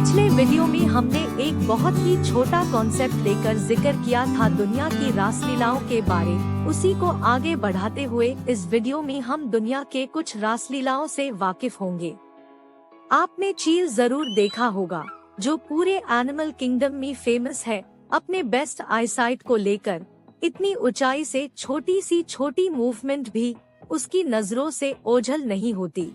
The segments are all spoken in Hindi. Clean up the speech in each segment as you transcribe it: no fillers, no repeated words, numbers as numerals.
पिछले वीडियो में हमने एक बहुत ही छोटा कॉन्सेप्ट लेकर जिक्र किया था दुनिया की रासलीलाओं के बारे। उसी को आगे बढ़ाते हुए इस वीडियो में हम दुनिया के कुछ रासलीलाओं से वाकिफ होंगे। आपने चील जरूर देखा होगा, जो पूरे एनिमल किंगडम में फेमस है अपने बेस्ट आईसाइट को लेकर। इतनी ऊंचाई से छोटी सी छोटी मूवमेंट भी उसकी नजरों से ओझल नहीं होती।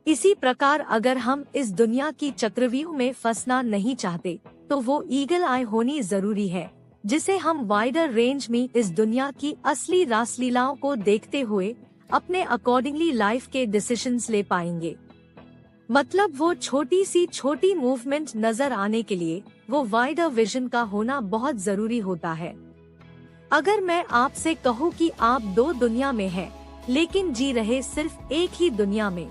इसी प्रकार अगर हम इस दुनिया की चक्रव्यूह में फंसना नहीं चाहते तो वो ईगल आई होनी जरूरी है, जिसे हम वाइडर रेंज में इस दुनिया की असली रासलीलाओं को देखते हुए अपने अकॉर्डिंगली लाइफ के डिसीजंस ले पाएंगे। मतलब वो छोटी सी छोटी मूवमेंट नजर आने के लिए वो वाइडर विजन का होना बहुत जरूरी होता है। अगर मैं आपसे कहूँ कि आप दो दुनिया में हैं, लेकिन जी रहे सिर्फ एक ही दुनिया में,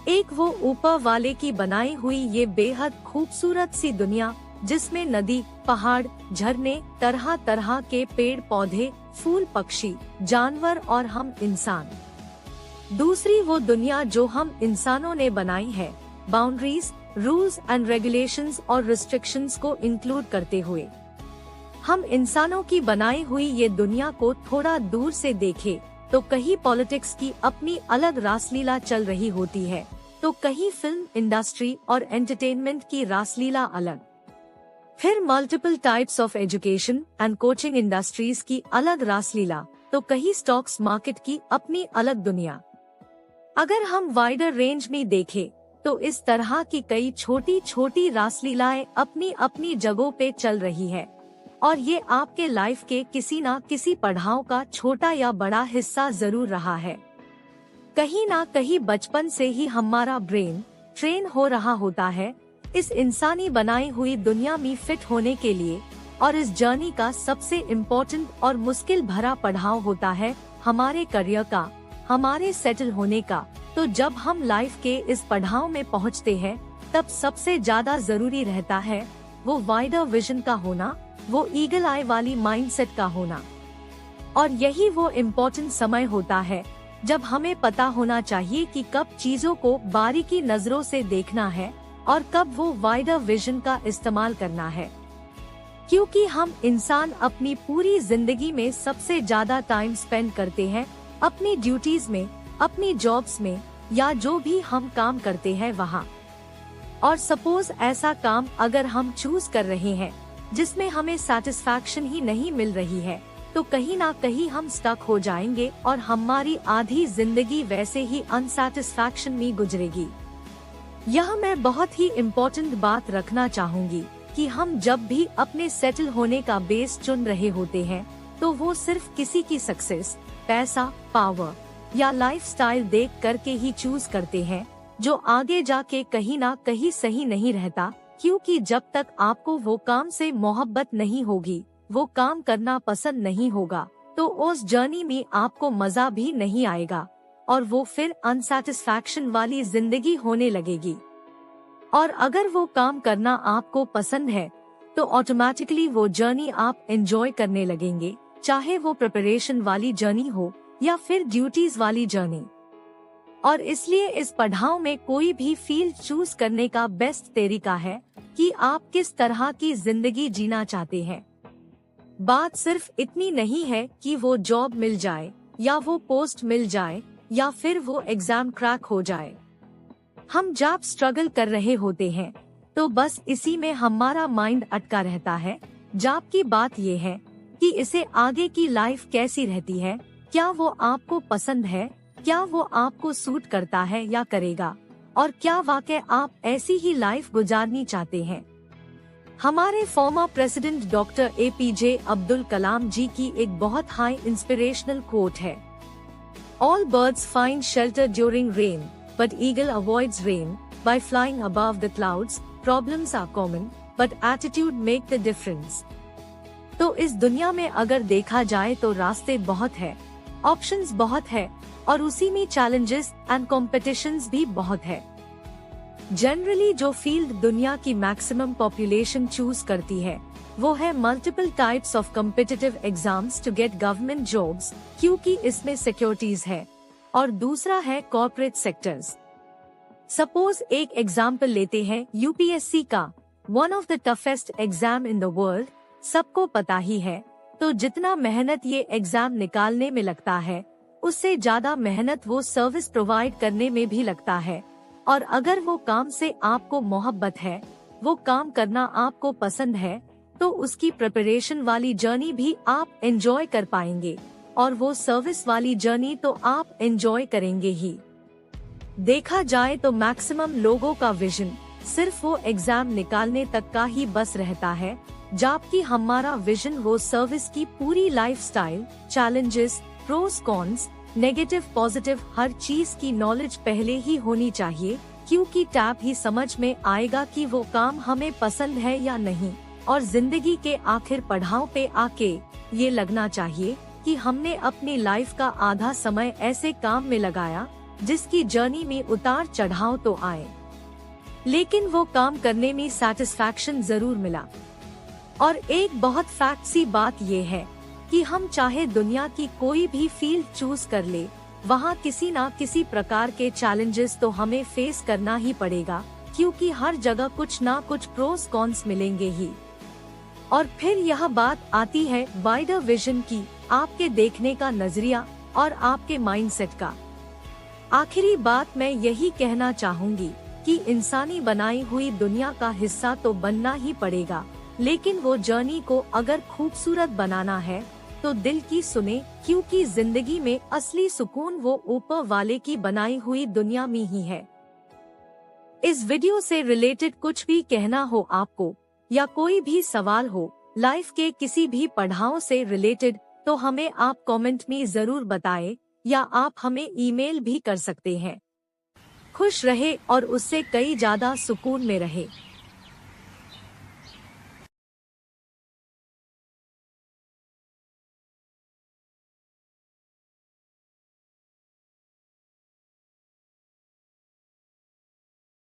एक वो ऊपर वाले की बनाई हुई ये बेहद खूबसूरत सी दुनिया जिसमें नदी, पहाड़, झरने, तरह तरह के पेड़ पौधे, फूल, पक्षी, जानवर और हम इंसान। दूसरी वो दुनिया जो हम इंसानों ने बनाई है, बाउंड्रीज, रूल्स एंड रेगुलेशंस और रिस्ट्रिक्शंस को इंक्लूड करते हुए। हम इंसानों की बनाई हुई ये दुनिया को थोड़ा दूर से देखें तो कहीं पॉलिटिक्स की अपनी अलग रासलीला चल रही होती है, तो कहीं फिल्म इंडस्ट्री और एंटरटेनमेंट की रासलीला अलग। फिर multiple types of education and coaching industries की अलग रासलीला, तो कहीं स्टॉक्स मार्केट की अपनी अलग दुनिया। अगर हम वाइडर रेंज में देखें तो इस तरह की कई छोटी छोटी रासलीलाएं अपनी अपनी जगहों पे चल रही है, और ये आपके लाइफ के किसी ना किसी पड़ाव का छोटा या बड़ा हिस्सा जरूर रहा है। कहीं ना कहीं बचपन से ही हमारा ब्रेन ट्रेन हो रहा होता है इस इंसानी बनाई हुई दुनिया में फिट होने के लिए, और इस जर्नी का सबसे इम्पोर्टेंट और मुश्किल भरा पड़ाव होता है हमारे करियर का, हमारे सेटल होने का। तो जब हम लाइफ के इस पड़ाव में पहुंचते हैं तब सबसे ज्यादा जरूरी रहता है वो वाइडर विजन का होना, वो ईगल आई वाली माइंडसेट का होना। और यही वो इम्पोर्टेंट समय होता है जब हमें पता होना चाहिए कि कब चीजों को बारीकी नजरों से देखना है और कब वो वाइडर विजन का इस्तेमाल करना है। क्योंकि हम इंसान अपनी पूरी जिंदगी में सबसे ज्यादा टाइम स्पेंड करते हैं अपनी ड्यूटीज में, अपनी जॉब्स में, या जो भी हम काम करते हैं वहाँ। और सपोज ऐसा काम अगर हम चूज कर रहे हैं जिसमें हमें सेटिस्फैक्शन ही नहीं मिल रही है, तो कहीं ना कहीं हम स्टक हो जाएंगे और हमारी आधी जिंदगी वैसे ही अनसेटिस्फैक्शन में गुजरेगी। यह मैं बहुत ही इम्पोर्टेंट बात रखना चाहूंगी कि हम जब भी अपने सेटल होने का बेस चुन रहे होते हैं तो वो सिर्फ किसी की सक्सेस, पैसा, पावर या लाइफस्टाइल देख करके ही चूज करते हैं, जो आगे जाके कहीं ना कहीं सही नहीं रहता। क्योंकि जब तक आपको वो काम से मोहब्बत नहीं होगी, वो काम करना पसंद नहीं होगा, तो उस जर्नी में आपको मजा भी नहीं आएगा और वो फिर अनसेटिस्फैक्शन वाली जिंदगी होने लगेगी। और अगर वो काम करना आपको पसंद है तो ऑटोमेटिकली वो जर्नी आप एंजॉय करने लगेंगे, चाहे वो प्रिपरेशन वाली जर्नी हो या फिर ड्यूटीज वाली जर्नी। और इसलिए इस पड़ाव में कोई भी फील्ड चूज करने का बेस्ट तरीका है कि आप किस तरह की जिंदगी जीना चाहते हैं। बात सिर्फ इतनी नहीं है कि वो जॉब मिल जाए या वो पोस्ट मिल जाए या फिर वो एग्जाम क्रैक हो जाए। हम जब स्ट्रगल कर रहे होते हैं तो बस इसी में हमारा माइंड अटका रहता है। जॉब की बात ये है कि इसे आगे की लाइफ कैसी रहती है, क्या वो आपको पसंद है, क्या वो आपको सूट करता है या करेगा, और क्या वाकई आप ऐसी ही लाइफ गुजारनी चाहते हैं। हमारे former president doctor APJ Abdul Kalam ji की एक बहुत हाई इंस्पिरेशनल कोट है, all birds find shelter during rain but eagle avoids rain by flying above the clouds, problems are common but attitude make the difference. तो इस दुनिया में अगर देखा जाए तो रास्ते बहुत है, ऑप्शंस बहुत है, और उसी में चैलेंजेस एंड कॉम्पिटिशन्स भी बहुत है। जनरली जो फील्ड दुनिया की मैक्सिमम पॉपुलेशन चूज करती है वो है multiple types of competitive exams to get government jobs, क्योंकि इसमें सिक्योरिटीज है, और दूसरा है कॉर्पोरेट सेक्टर्स। सपोज एक एग्जाम्पल लेते हैं यूपीएससी का, one of the toughest exam in the world, सबको पता ही है। तो जितना मेहनत ये एग्जाम निकालने में लगता है, उससे ज्यादा मेहनत वो सर्विस प्रोवाइड करने में भी लगता है। और अगर वो काम से आपको मोहब्बत है, वो काम करना आपको पसंद है, तो उसकी प्रिपरेशन वाली जर्नी भी आप एंजॉय कर पाएंगे, और वो सर्विस वाली जर्नी तो आप एंजॉय करेंगे ही। देखा जाए तो मैक्सिमम लोगों का विजन सिर्फ वो एग्जाम निकालने तक का ही बस रहता है, जबकि हमारा विजन वो सर्विस की पूरी lifestyle, challenges, pros cons, negative positive हर चीज की नॉलेज पहले ही होनी चाहिए, क्योंकि टैब ही समझ में आएगा कि वो काम हमें पसंद है या नहीं। और जिंदगी के आखिर पड़ाव पे आके ये लगना चाहिए कि हमने अपनी लाइफ का आधा समय ऐसे काम में लगाया जिसकी जर्नी में उतार चढ़ाव तो आए, लेकिन वो काम करने में सेटिस्फैक्शन जरूर मिला। और एक बहुत फैक्ट सी बात ये है कि हम चाहे दुनिया की कोई भी फील्ड चूज कर ले, वहाँ किसी ना किसी प्रकार के चैलेंजेस तो हमें फेस करना ही पड़ेगा, क्योंकि हर जगह कुछ ना कुछ प्रोस कॉन्स मिलेंगे ही। और फिर यह बात आती है वाइडर विजन की, आपके देखने का नजरिया और आपके माइंडसेट का। आखिरी बात मैं यही कहना चाहूंगी कि इंसानी बनाई हुई दुनिया का हिस्सा तो बनना ही पड़ेगा, लेकिन वो जर्नी को अगर खूबसूरत बनाना है तो दिल की सुने, क्योंकि जिंदगी में असली सुकून वो ऊपर वाले की बनाई हुई दुनिया में ही है। इस वीडियो से रिलेटेड कुछ भी कहना हो आपको, या कोई भी सवाल हो लाइफ के किसी भी पड़ाव से रिलेटेड, तो हमें आप कमेंट में जरूर बताएं, या आप हमें ईमेल भी कर सकते हैं। खुश रहे और उससे कई ज्यादा सुकून में रहे।